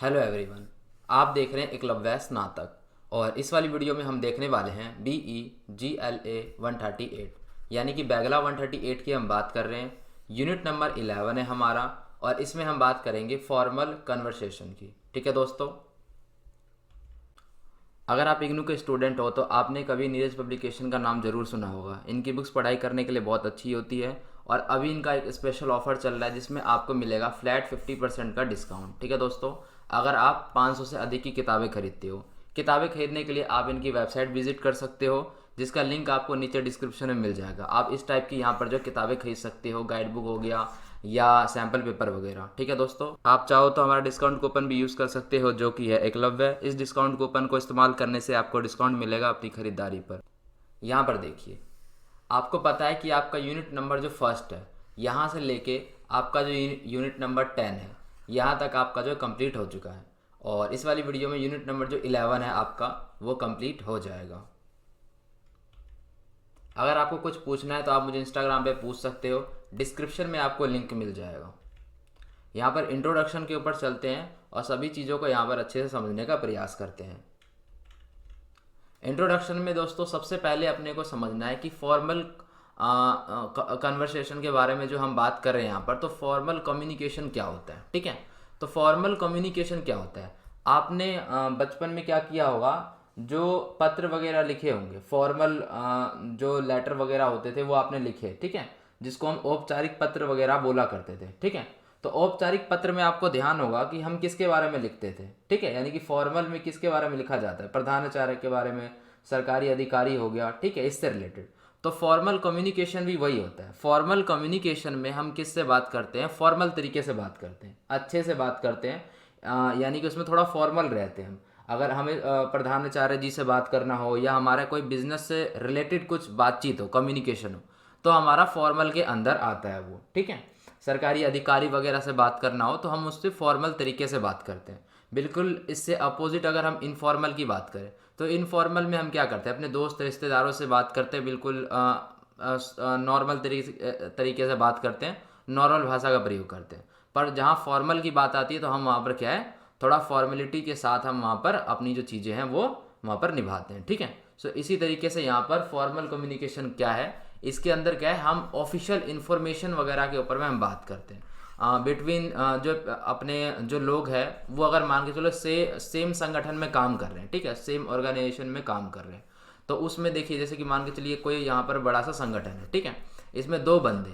Hello everyone. आप देख रहे हैं एकलव्य स्नातक और इस वाली वीडियो में हम देखने वाले हैं BE GLA 138 यानी कि बैगला 138 की हम बात कर रहे हैं। यूनिट नंबर 11 है हमारा और इसमें हम बात करेंगे फॉर्मल कन्वर्सेशन की। ठीक है दोस्तों, अगर आप इग्नू के स्टूडेंट हो तो आपने कभी नीरज पब्लिकेशन का नाम जरूर सुना होगा। इनकी बुक्स पढ़ाई करने के लिए बहुत अच्छी होती है और अभी इनका एक स्पेशल ऑफर चल रहा है जिसमें आपको मिलेगा फ्लैट 50% का डिस्काउंट। ठीक है दोस्तों, अगर आप 500 से अधिक की किताबें खरीदते हो। किताबें खरीदने के लिए आप इनकी वेबसाइट विजिट कर सकते हो जिसका लिंक आपको नीचे डिस्क्रिप्शन में मिल जाएगा। आप इस टाइप की यहाँ पर जो किताबें खरीद सकते हो, गाइड बुक हो गया या सैम्पल पेपर वगैरह। ठीक है दोस्तों, आप चाहो तो हमारा डिस्काउंट कूपन भी यूज़ कर सकते हो जो कि है एकलव्य। इस डिस्काउंट कूपन को इस्तेमाल करने से आपको डिस्काउंट मिलेगा अपनी खरीदारी पर। यहाँ पर देखिए, आपको पता है कि आपका यूनिट नंबर जो फर्स्ट है यहाँ से लेके आपका जो यूनिट नंबर 10 है यहाँ तक आपका जो कंप्लीट हो चुका है और इस वाली वीडियो में यूनिट नंबर जो 11 है आपका वो कंप्लीट हो जाएगा। अगर आपको कुछ पूछना है तो आप मुझे इंस्टाग्राम पे पूछ सकते हो, डिस्क्रिप्शन में आपको लिंक मिल जाएगा। यहाँ पर इंट्रोडक्शन के ऊपर चलते हैं और सभी चीज़ों को यहाँ पर अच्छे से समझने का प्रयास करते हैं। इंट्रोडक्शन में दोस्तों सबसे पहले अपने को समझना है कि फॉर्मल कन्वर्सेशन के बारे में जो हम बात कर रहे हैं यहाँ पर, तो फॉर्मल कम्युनिकेशन क्या होता है। ठीक है, तो फॉर्मल कम्युनिकेशन क्या होता है, आपने बचपन में क्या किया होगा, जो पत्र वगैरह लिखे होंगे, फॉर्मल जो लेटर वगैरह होते थे वो आपने लिखे। ठीक है, जिसको हम औपचारिक पत्र वगैरह बोला करते थे। ठीक है, तो औपचारिक पत्र में आपको ध्यान होगा कि हम किसके बारे में लिखते थे। ठीक है, यानी कि फॉर्मल में किसके बारे में लिखा जाता है, प्रधानाचार्य के बारे में, सरकारी अधिकारी हो गया। ठीक है, इससे रिलेटेड। तो फॉर्मल कम्युनिकेशन भी वही होता है। फॉर्मल कम्युनिकेशन में हम किससे बात करते हैं, फॉर्मल तरीके से बात करते हैं, अच्छे से बात करते हैं, यानी कि उसमें थोड़ा फॉर्मल रहते हैं हम। अगर हमें प्रधानाचार्य जी से बात करना हो या हमारा कोई बिजनेस से रिलेटेड कुछ बातचीत हो, कम्युनिकेशन हो, तो हमारा फॉर्मल के अंदर आता है वो। ठीक है, सरकारी अधिकारी वगैरह से बात करना हो तो हम उससे फॉर्मल तरीके से बात करते हैं। बिल्कुल इससे अपोजिट अगर हम इनफॉर्मल की बात करें तो इनफॉर्मल में हम क्या करते हैं, अपने दोस्त रिश्तेदारों से बात करते हैं, बिल्कुल नॉर्मल तरीके से बात करते हैं, नॉर्मल भाषा का प्रयोग करते हैं। पर जहाँ फॉर्मल की बात आती है तो हम वहाँ पर क्या है, थोड़ा फॉर्मेलिटी के साथ हम वहाँ पर अपनी जो चीज़ें हैं वो वहाँ पर निभाते हैं। ठीक है, सो इसी तरीके से यहाँ पर फॉर्मल कम्युनिकेशन क्या है, इसके अंदर क्या है, हम ऑफिशियल इन्फॉर्मेशन वगैरह के ऊपर में हम बात करते हैं बिटवीन जो अपने जो लोग हैं वो अगर मान के चलो सेम संगठन में काम कर रहे हैं। ठीक है, सेम ऑर्गेनाइजेशन में काम कर रहे हैं तो उसमें देखिए, जैसे कि मान के चलिए कोई यहाँ पर बड़ा सा संगठन है। ठीक है, इसमें दो बंदे,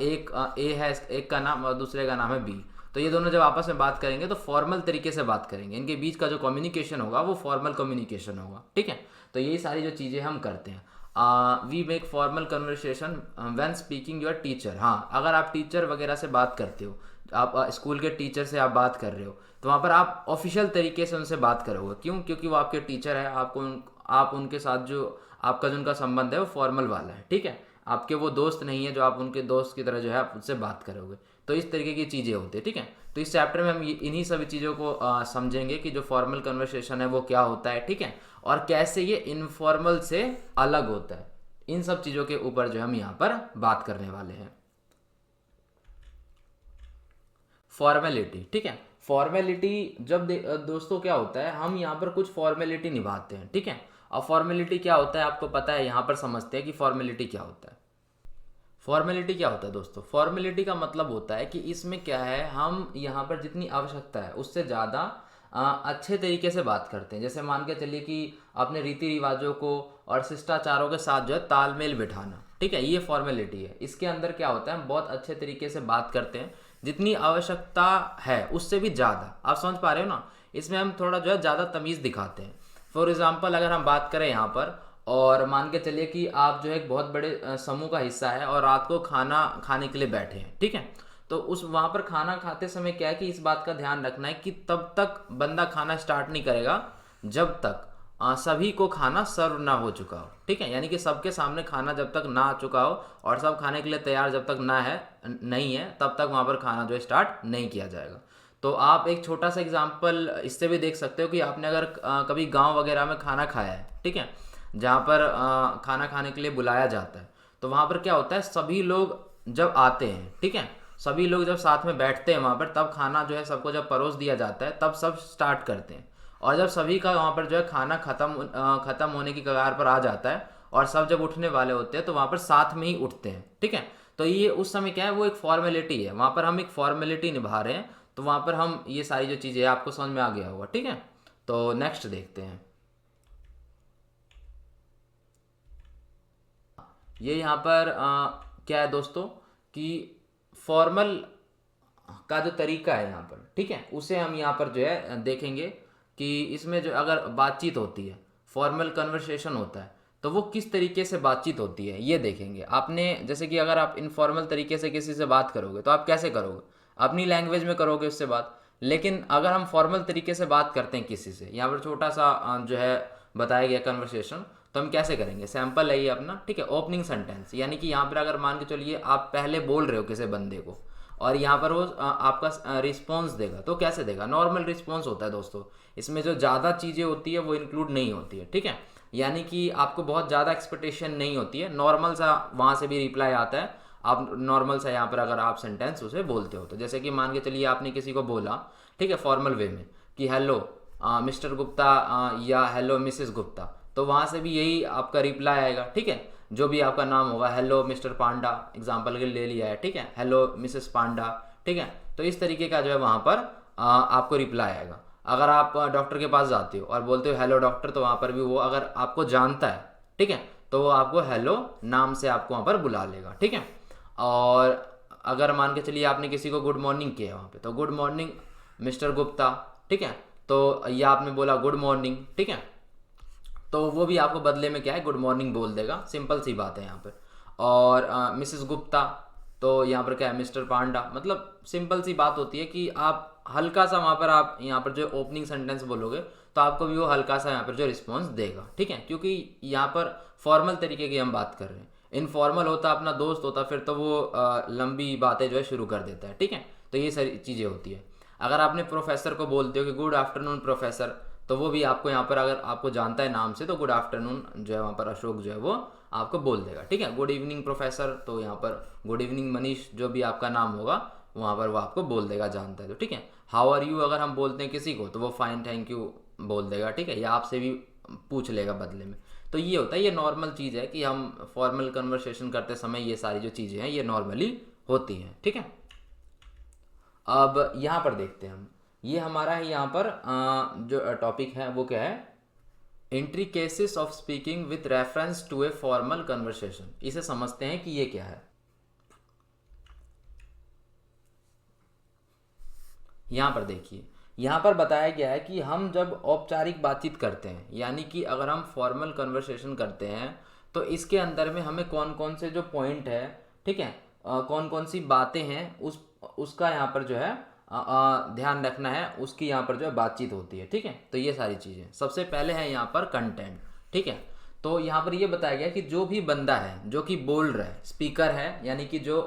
एक ए है, एक का नाम और दूसरे का नाम है बी। तो ये दोनों जब आपस में बात करेंगे तो फॉर्मल तरीके से बात करेंगे, इनके बीच का जो कम्युनिकेशन होगा वो फॉर्मल कम्युनिकेशन होगा। ठीक है, तो यही सारी जो चीज़ें हम करते हैं। We make formal conversation when speaking your teacher. हाँ, अगर आप टीचर वगैरह से बात करते हो, आप स्कूल के टीचर से आप बात कर रहे हो तो वहाँ पर आप ऑफिशियल तरीके से उनसे बात करोगे। क्यों? क्योंकि वो आपके टीचर है, आप उनके साथ जो आपका जो उनका संबंध है वो फॉर्मल वाला है। ठीक है, आपके वो दोस्त नहीं है जो आप उनके दोस्त की तरह जो है आप उनसे बात करोगे। तो इस तरीके की चीज़ें होती है। ठीक है, तो इस चैप्टर में हम इन्हीं सभी चीज़ों को समझेंगे कि जो फॉर्मल कन्वर्सेशन है वो क्या होता है। ठीक है, और कैसे ये इनफॉर्मल से अलग होता है, इन सब चीज़ों के ऊपर जो हम यहाँ पर बात करने वाले हैं। फॉर्मेलिटी। ठीक है, फॉर्मेलिटी जब दोस्तों क्या होता है, हम यहाँ पर कुछ फॉर्मेलिटी निभाते हैं। ठीक है, और फॉर्मेलिटी क्या होता है आपको पता है, यहाँ पर समझते हैं कि फॉर्मेलिटी क्या होता है। फॉर्मेलिटी क्या होता है दोस्तों, फॉर्मेलिटी का मतलब होता है कि इसमें क्या है, हम यहाँ पर जितनी आवश्यकता है उससे ज़्यादा अच्छे तरीके से बात करते हैं। जैसे मान के चलिए कि अपने रीति रिवाजों को और शिष्टाचारों के साथ जो है तालमेल बिठाना। ठीक है, ये फॉर्मेलिटी है। इसके अंदर क्या होता है, हम बहुत अच्छे तरीके से बात करते हैं, जितनी आवश्यकता है उससे भी ज़्यादा। आप समझ पा रहे हो ना, इसमें हम थोड़ा जो है ज़्यादा तमीज़ दिखाते हैं। फॉर एग्जाम्पल अगर हम बात करें यहाँ पर, और मान के चलिए कि आप जो है एक बहुत बड़े समूह का हिस्सा है और रात को खाना खाने के लिए बैठे हैं। ठीक है, तो उस वहाँ पर खाना खाते समय क्या है कि इस बात का ध्यान रखना है कि तब तक बंदा खाना स्टार्ट नहीं करेगा जब तक सभी को खाना सर्व ना हो चुका हो। ठीक है, यानी कि सबके सामने खाना जब तक ना आ चुका हो और सब खाने के लिए तैयार जब तक ना है नहीं है, तब तक वहाँ पर खाना जो है स्टार्ट नहीं किया जाएगा। तो आप एक छोटा सा एग्जाम्पल इससे भी देख सकते हो कि आपने अगर कभी गांव वगैरह में खाना खाया है। ठीक है, जहाँ पर खाना खाने के लिए बुलाया जाता है तो वहाँ पर क्या होता है, सभी लोग जब आते हैं, ठीक है, सभी लोग जब साथ में बैठते हैं वहाँ पर, तब खाना जो है सबको जब परोस दिया जाता है तब सब स्टार्ट करते हैं। और जब सभी का वहाँ पर जो है खाना खत्म होने की कगार पर आ जाता है और सब जब उठने वाले होते हैं तो वहाँ पर साथ में ही उठते हैं, ठीक है। तो ये उस समय क्या है, वो एक फॉर्मेलिटी है, वहाँ पर हम एक फॉर्मेलिटी निभा रहे हैं, तो वहाँ पर हम ये सारी जो चीज़ें हैं आपको समझ में आ गया होगा, ठीक है। तो नेक्स्ट देखते हैं। ये यहाँ पर क्या है दोस्तों कि फॉर्मल का जो तरीका है यहाँ पर, ठीक है, उसे हम यहाँ पर जो है देखेंगे कि इसमें जो अगर बातचीत होती है, फॉर्मल कन्वर्सेशन होता है, तो वो किस तरीके से बातचीत होती है ये देखेंगे। आपने जैसे कि अगर आप इनफॉर्मल तरीके से किसी से बात करोगे तो आप कैसे करोगे, अपनी लैंग्वेज में करोगे उससे बात। लेकिन अगर हम फॉर्मल तरीके से बात करते हैं किसी से, यहाँ पर छोटा सा जो है बताया गया कन्वर्सेशन, तो हम कैसे करेंगे, सैंपल है ये अपना, ठीक है। ओपनिंग सेंटेंस, यानी कि यहाँ पर अगर मान के चलिए आप पहले बोल रहे हो किसी बंदे को और यहाँ पर वो आपका रिस्पॉन्स देगा, तो कैसे देगा, नॉर्मल रिस्पॉन्स होता है दोस्तों। इसमें जो ज़्यादा चीज़ें होती है वो इंक्लूड नहीं होती है, ठीक है। यानी कि आपको बहुत ज़्यादा एक्सपेक्टेशन नहीं होती है, नॉर्मल सा वहाँ से भी रिप्लाई आता है। आप नॉर्मल सा यहाँ पर अगर आप सेंटेंस उसे बोलते हो, तो जैसे कि मान के चलिए आपने किसी को बोला, ठीक है, फॉर्मल वे में कि हेलो मिस्टर गुप्ता या हेलो मिसेस गुप्ता, तो वहाँ से भी यही आपका रिप्लाई आएगा, ठीक है। जो भी आपका नाम होगा, हेलो मिस्टर पांडा एग्जाम्पल के लिए ले लिया है, ठीक है, हेलो मिसेस पांडा, ठीक है। तो इस तरीके का जो है वहाँ पर आपको रिप्लाई आएगा। अगर आप डॉक्टर के पास जाते हो और बोलते हो हेलो डॉक्टर, तो वहाँ पर भी वो अगर आपको जानता है, ठीक है, तो वो आपको हेलो नाम से आपको वहाँ पर बुला लेगा, ठीक है। और अगर मान के चलिए आपने किसी को गुड मॉर्निंग किया वहाँ पे, तो गुड मॉर्निंग मिस्टर गुप्ता, ठीक है, तो या आपने बोला गुड मॉर्निंग, ठीक है, तो वो भी आपको बदले में क्या है, गुड मॉर्निंग बोल देगा, सिंपल सी बात है यहाँ पर। और मिसेस गुप्ता, तो यहाँ पर क्या है, मिस्टर पांडा, मतलब सिंपल सी बात होती है कि आप हल्का सा वहाँ पर आप यहाँ पर जो ओपनिंग सेंटेंस बोलोगे तो आपको भी वो हल्का सा यहाँ पर जो रिस्पॉन्स देगा, ठीक है, क्योंकि यहाँ पर फॉर्मल तरीके की हम बात कर रहे हैं। इनफॉर्मल होता, अपना दोस्त होता, फिर तो वो लंबी बातें जो है शुरू कर देता है, ठीक है। तो ये सारी चीज़ें होती है। अगर आपने प्रोफेसर को बोलते हो कि गुड आफ्टरनून प्रोफेसर, तो वो भी आपको यहाँ पर अगर आपको जानता है नाम से, तो गुड आफ्टरनून जो है वहाँ पर अशोक जो है वो आपको बोल देगा, ठीक है। गुड इवनिंग प्रोफेसर, तो यहाँ पर गुड इवनिंग मनीष, जो भी आपका नाम होगा वहाँ पर वो आपको बोल देगा, जानता है तो, ठीक है। हाउ आर यू अगर हम बोलते हैं किसी को, तो वो फाइन थैंक यू बोल देगा, ठीक है, या आपसे भी पूछ लेगा बदले में। तो ये होता है, ये नॉर्मल चीज़ है कि हम फॉर्मल कन्वर्सेशन करते समय ये सारी जो चीज़ें हैं ये नॉर्मली होती हैं, ठीक है। अब यहाँ पर देखते हैं हम, ये हमारा है यहाँ पर जो टॉपिक है वो क्या है, intricacies of speaking with reference to a formal conversation. इसे समझते हैं कि ये क्या है। यहाँ पर देखिए, यहाँ पर बताया गया है कि हम जब औपचारिक बातचीत करते हैं, यानी कि अगर हम फॉर्मल कन्वर्सेशन करते हैं, तो इसके अंदर में हमें कौन कौन से जो पॉइंट है, ठीक है, कौन कौन सी बातें हैं उसका यहाँ पर जो है ध्यान रखना है, उसकी यहाँ पर जो है बातचीत होती है, ठीक है। तो ये सारी चीज़ें, सबसे पहले है यहाँ पर कंटेंट, ठीक है। तो यहाँ पर ये बताया गया कि जो भी बंदा है जो कि बोल रहा है, स्पीकर है, यानी कि जो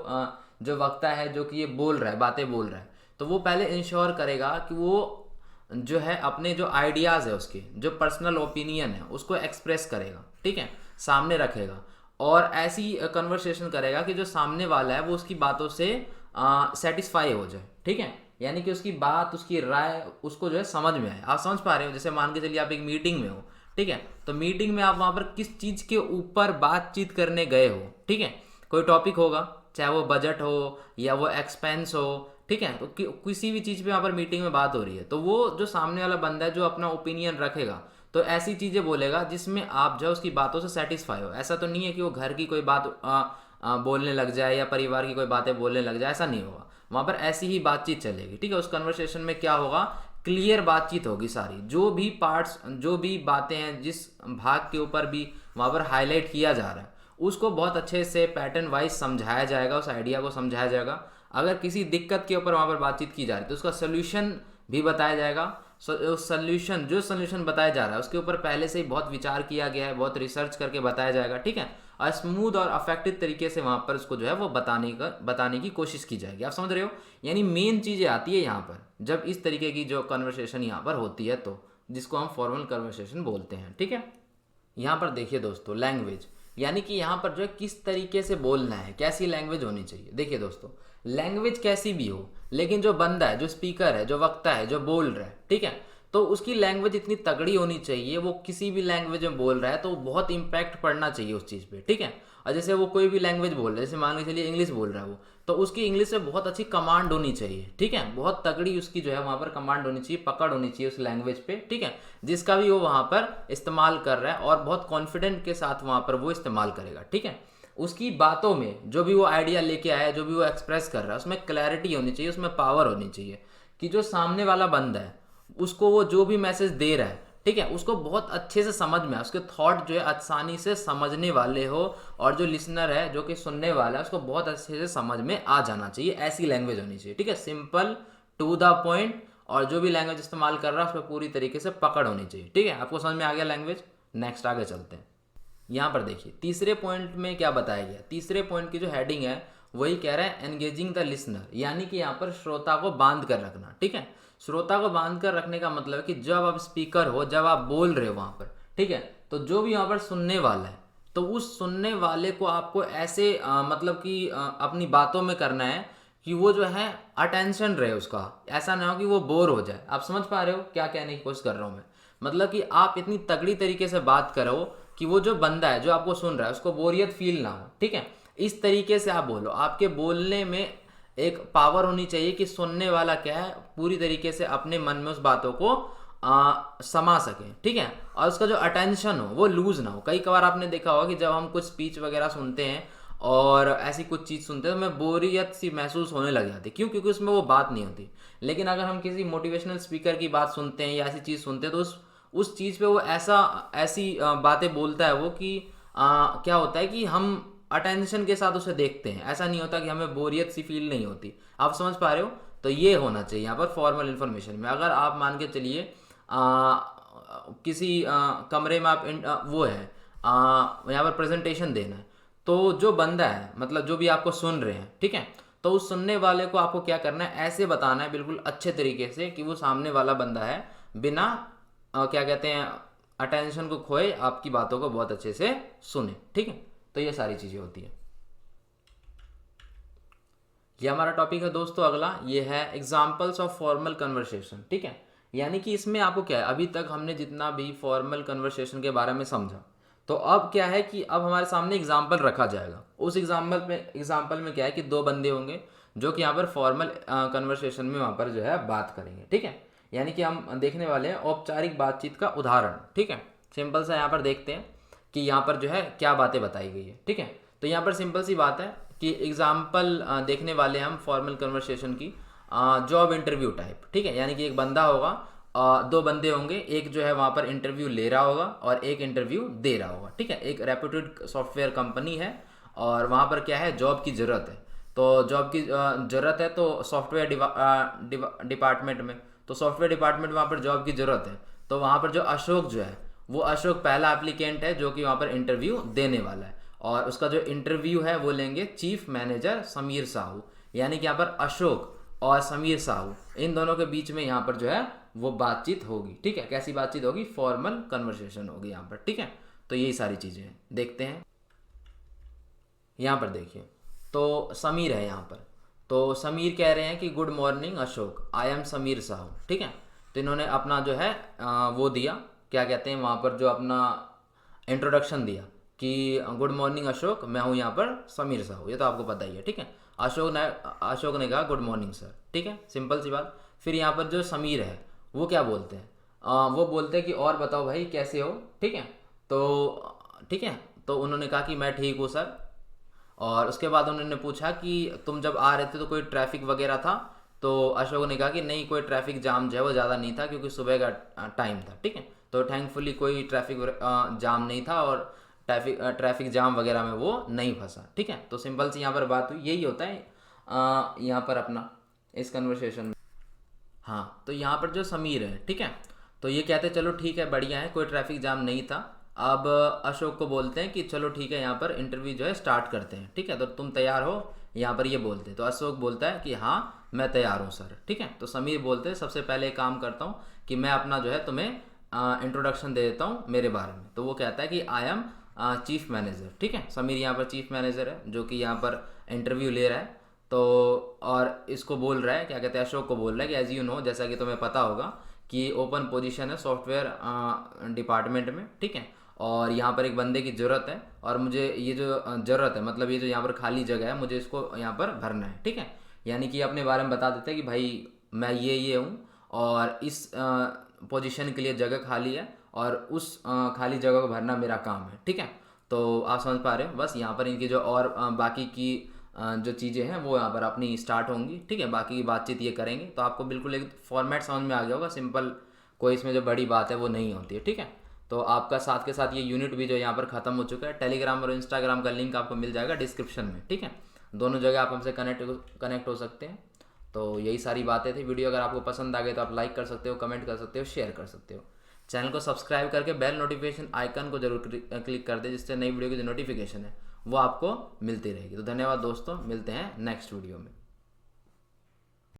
वक्ता है जो कि ये बोल रहा है, बातें बोल रहा है, तो वो पहले इंश्योर करेगा कि वो जो है अपने जो आइडियाज़ है, उसके जो पर्सनल ओपिनियन है उसको एक्सप्रेस करेगा, ठीक है, सामने रखेगा। और ऐसी कन्वर्सेशन करेगा कि जो सामने वाला है वो उसकी बातों से सेटिस्फाई हो जाए, ठीक है, यानी कि उसकी बात, उसकी राय उसको जो है समझ में आए। आप समझ पा रहे हो, जैसे मान के चलिए आप एक मीटिंग में हो, ठीक है, तो मीटिंग में आप वहाँ पर किस चीज़ के ऊपर बातचीत करने गए हो, ठीक है, कोई टॉपिक होगा, चाहे वो बजट हो या वो एक्सपेंस हो, ठीक है, तो किसी भी चीज़ पे वहाँ पर मीटिंग में बात हो रही है, तो वो जो सामने वाला बंदा है जो अपना ओपिनियन रखेगा, तो ऐसी चीज़ें बोलेगा जिसमें आप जो उसकी बातों से सेटिस्फाई हो। ऐसा तो नहीं है कि वो घर की कोई बात बोलने लग जाए या परिवार की कोई बातें बोलने लग जाए, ऐसा नहीं होगा। वहाँ पर ऐसी ही बातचीत चलेगी, ठीक है। उस कन्वर्सेशन में क्या होगा, क्लियर बातचीत होगी, सारी जो भी पार्ट्स, जो भी बातें हैं, जिस भाग के ऊपर भी वहाँ पर हाईलाइट किया जा रहा है, उसको बहुत अच्छे से पैटर्न वाइज समझाया जाएगा, उस आइडिया को समझाया जाएगा। अगर किसी दिक्कत के ऊपर वहाँ पर बातचीत की जा रही है तो उसका सोल्यूशन भी बताया जाएगा। जो सोल्यूशन बताया जा रहा है उसके ऊपर पहले से ही बहुत विचार किया गया है, बहुत रिसर्च करके बताया जाएगा, ठीक है। और स्मूथ और अफेक्टिव तरीके से वहाँ पर उसको जो है वो बताने की कोशिश की जाएगी। आप समझ रहे हो, यानी मेन चीज़ें आती है यहाँ पर जब इस तरीके की जो कन्वर्सेशन यहाँ पर होती है, तो जिसको हम फॉर्मल कन्वर्सेशन बोलते हैं, ठीक है। यहाँ पर देखिए दोस्तों, लैंग्वेज, यानी कि यहाँ पर जो है किस तरीके से बोलना है, कैसी लैंग्वेज होनी चाहिए। देखिए दोस्तों, लैंग्वेज कैसी भी हो, लेकिन जो बंदा है, जो स्पीकर है, जो वक्ता है, जो बोल रहा है, ठीक है, तो उसकी लैंग्वेज इतनी तगड़ी होनी चाहिए। वो किसी भी लैंग्वेज में बोल रहा है तो बहुत इम्पैक्ट पड़ना चाहिए उस चीज़ पे, ठीक है। और जैसे वो कोई भी लैंग्वेज बोल रहा है, जैसे मान के चलिए इंग्लिश बोल रहा है वो, तो उसकी इंग्लिश में बहुत अच्छी कमांड होनी चाहिए, ठीक है, बहुत तगड़ी उसकी जो है वहाँ पर कमांड होनी चाहिए, पकड़ होनी चाहिए उस लैंग्वेज पे, ठीक है, जिसका भी वो वहाँ पर इस्तेमाल कर रहा है, और बहुत कॉन्फिडेंट के साथ वहाँ पर वो इस्तेमाल करेगा, ठीक है। उसकी बातों में जो भी वो आइडिया लेके आया है, जो भी वो एक्सप्रेस कर रहा है, उसमें क्लैरिटी होनी चाहिए, उसमें पावर होनी चाहिए कि जो सामने वाला बंदा है उसको वो जो भी मैसेज दे रहा है, ठीक है, उसको बहुत अच्छे से समझ में आए, उसके थॉट जो है आसानी से समझने वाले हो, और जो लिसनर है, जो कि सुनने वाला है, उसको बहुत अच्छे से समझ में आ जाना चाहिए। ऐसी लैंग्वेज होनी चाहिए, ठीक है, सिंपल, टू द पॉइंट, और जो भी लैंग्वेज इस्तेमाल कर रहा है उसमें पूरी तरीके से पकड़ होनी चाहिए, ठीक है। आपको समझ में आ गया लैंग्वेज। नेक्स्ट आगे चलते हैं। यहाँ पर देखिए तीसरे पॉइंट में क्या बताया गया। तीसरे पॉइंट की जो हेडिंग है वही कह रहा है एंगेजिंग द लिसनर, यानी कि यहाँ पर श्रोता को बांध कर रखना, ठीक है। श्रोता को बांध कर रखने का मतलब है कि जब आप स्पीकर हो, जब आप बोल रहे हो वहाँ पर, ठीक है, तो जो भी वहाँ पर सुनने वाला है, तो उस सुनने वाले को आपको ऐसे मतलब कि अपनी बातों में करना है कि वो जो है अटेंशन रहे उसका, ऐसा ना हो कि वो बोर हो जाए। आप समझ पा रहे हो क्या कहने की कोशिश कर रहा हूँ मैं? मतलब कि आप इतनी तगड़ी तरीके से बात करो कि वो जो बंदा है, जो आपको सुन रहा है, उसको बोरियत फील ना हो, ठीक है। इस तरीके से आप बोलो। आपके बोलने में एक पावर होनी चाहिए कि सुनने वाला क्या है, पूरी तरीके से अपने मन में उस बातों को समा सके, ठीक है, और उसका जो अटेंशन हो वो लूज ना हो। कई बार आपने देखा होगा कि जब हम कुछ स्पीच वगैरह सुनते हैं और ऐसी कुछ चीज़ सुनते हैं तो हमें बोरियत सी महसूस होने लग जाती है। क्यों? क्योंकि उसमें वो बात नहीं होती। लेकिन अगर हम किसी मोटिवेशनल स्पीकर की बात सुनते हैं या ऐसी चीज़ सुनते हैं तो उस चीज़ पे वो ऐसी बातें बोलता है वो कि क्या होता है कि हम अटेंशन के साथ उसे देखते हैं। ऐसा नहीं होता कि हमें बोरियत सी फील नहीं होती। आप समझ पा रहे हो? तो ये होना चाहिए यहाँ पर फॉर्मल इन्फॉर्मेशन में। अगर आप मान के चलिए किसी कमरे में आप वो है यहाँ पर प्रेजेंटेशन देना है, तो जो बंदा है, मतलब जो भी आपको सुन रहे हैं, ठीक है, तो उस सुनने वाले को आपको क्या करना है, ऐसे बताना है बिल्कुल अच्छे तरीके से कि वो सामने वाला बंदा है बिना क्या कहते हैं अटेंशन को खोए, आपकी बातों को बहुत अच्छे से सुने, ठीक है। तो ये सारी चीज़ें होती है। ये हमारा टॉपिक है दोस्तों। अगला ये है एग्जाम्पल्स ऑफ फॉर्मल कन्वर्सेशन, ठीक है। यानी कि इसमें आपको क्या है, अभी तक हमने जितना भी फॉर्मल कन्वर्सेशन के बारे में समझा, तो अब क्या है कि अब हमारे सामने एग्जाम्पल रखा जाएगा। उस एग्जाम्पल में क्या है कि दो बंदे होंगे जो कि यहाँ पर फॉर्मल कन्वर्सेशन में वहाँ पर जो है बात करेंगे, ठीक है। यानी कि हम देखने वाले हैं औपचारिक बातचीत का उदाहरण, ठीक है। सिंपल सा यहाँ पर देखते हैं कि यहाँ पर जो है क्या बातें बताई गई है, ठीक है। तो यहाँ पर सिंपल सी बात है कि एग्जाम्पल देखने वाले हम फॉर्मल कन्वर्सेशन की जॉब इंटरव्यू टाइप, ठीक है। यानी कि एक बंदा होगा, दो बंदे होंगे, एक जो है वहाँ पर इंटरव्यू ले रहा होगा और एक इंटरव्यू दे रहा होगा, ठीक है। एक रेप्यूटेड सॉफ्टवेयर कंपनी है और वहाँ पर क्या है, जॉब की ज़रूरत है। तो जॉब की ज़रूरत है तो सॉफ्टवेयर डिपार्टमेंट में, तो सॉफ्टवेयर डिपार्टमेंट में वहाँ पर जॉब की ज़रूरत है। तो वहाँ पर जो अशोक जो है, वो अशोक पहला एप्लीकेंट है जो कि वहाँ पर इंटरव्यू देने वाला है, और उसका जो इंटरव्यू है वो लेंगे चीफ मैनेजर समीर साहू। यानी कि यहाँ पर अशोक और समीर साहू, इन दोनों के बीच में यहाँ पर जो है वो बातचीत होगी, ठीक है। कैसी बातचीत होगी? फॉर्मल कन्वर्सेशन होगी यहाँ पर, ठीक है। तो यही सारी चीज़ें हैं, देखते हैं। यहाँ पर देखिए, तो समीर है यहाँ पर, तो समीर कह रहे हैं कि good morning Ashok, I am Sameer Sahu, ठीक है। तो इन्होंने अपना जो है वो दिया, क्या कहते हैं वहाँ पर जो अपना इंट्रोडक्शन दिया कि गुड मॉर्निंग अशोक, मैं हूँ यहाँ पर समीर साहू, ये तो आपको पता ही है, ठीक है। अशोक ने कहा गुड मॉर्निंग सर, ठीक है, सिंपल सी बात। फिर यहाँ पर जो समीर है वो क्या बोलते हैं, वो बोलते हैं कि और बताओ भाई कैसे हो, ठीक है। तो ठीक है, तो उन्होंने कहा कि मैं ठीक हूँ सर। और उसके बाद उन्होंने पूछा कि तुम जब आ रहे थे तो कोई ट्रैफिक वगैरह था? तो अशोक ने कहा कि नहीं, कोई ट्रैफिक जाम जो है वो ज़्यादा नहीं था क्योंकि सुबह का टाइम था, ठीक है। तो थैंकफुली कोई ट्रैफिक जाम नहीं था और ट्रैफिक जाम वगैरह में वो नहीं फंसा, ठीक है। तो सिंपल सी यहाँ पर बात हुई। यही होता है यहाँ पर अपना इस कन्वर्सेशन में। हाँ, तो यहाँ पर जो समीर है, ठीक है, तो ये कहते हैं चलो ठीक है, बढ़िया है, कोई ट्रैफिक जाम नहीं था। अब अशोक को बोलते हैं कि चलो ठीक है, यहाँ पर इंटरव्यू जो है स्टार्ट करते हैं, ठीक है, तो तुम तैयार हो? यहाँ पर ये बोलते हैं। तो अशोक बोलता है कि हाँ मैं तैयार हूँ सर, ठीक है। तो समीर बोलते हैं सबसे पहले एक काम करता हूँ कि मैं अपना जो है तुम्हें इंट्रोडक्शन दे देता हूँ मेरे बारे में। तो वो कहता है कि आई एम चीफ मैनेजर, ठीक है। समीर यहाँ पर चीफ मैनेजर है जो कि यहाँ पर इंटरव्यू ले रहा है। तो और इसको बोल रहा है, क्या कहते हैं, अशोक को बोल रहा है कि एज यू नो, जैसा कि तुम्हें पता होगा कि ओपन पोजीशन है सॉफ्टवेयर डिपार्टमेंट में, ठीक है। और यहाँ पर एक बंदे की ज़रूरत है और मुझे ये जो ज़रूरत है, मतलब ये जो यहाँ पर खाली जगह है, मुझे इसको यहाँ पर भरना है, ठीक है। यानी कि अपने बारे में बता देते हैं कि भाई मैं ये हूँ और इस पोजीशन के लिए जगह खाली है और उस खाली जगह को भरना मेरा काम है, ठीक है। तो आप समझ पा रहे हो। बस यहाँ पर इनकी जो और बाकी की जो चीज़ें हैं वो यहाँ पर अपनी स्टार्ट होंगी, ठीक है। बाकी की बातचीत ये करेंगे तो आपको बिल्कुल एक फॉर्मेट समझ में आ गया होगा, सिंपल, कोई इसमें जो बड़ी बात है वो नहीं होती है, ठीक है। तो आपका साथ के साथ ये यूनिट भी जो यहाँ पर ख़त्म हो चुका है। टेलीग्राम और इंस्टाग्राम का लिंक आपको मिल जाएगा डिस्क्रिप्शन में, ठीक है। दोनों जगह आप हमसे कनेक्ट हो सकते हैं। तो यही सारी बातें थी। वीडियो अगर आपको पसंद आ गई तो आप लाइक कर सकते हो, कमेंट कर सकते हो, शेयर कर सकते हो। चैनल को सब्सक्राइब करके बेल नोटिफिकेशन आइकन को जरूर क्लिक कर दे, जिससे नई वीडियो की जो नोटिफिकेशन है वो आपको मिलती रहेगी। तो धन्यवाद दोस्तों, मिलते हैं नेक्स्ट वीडियो में।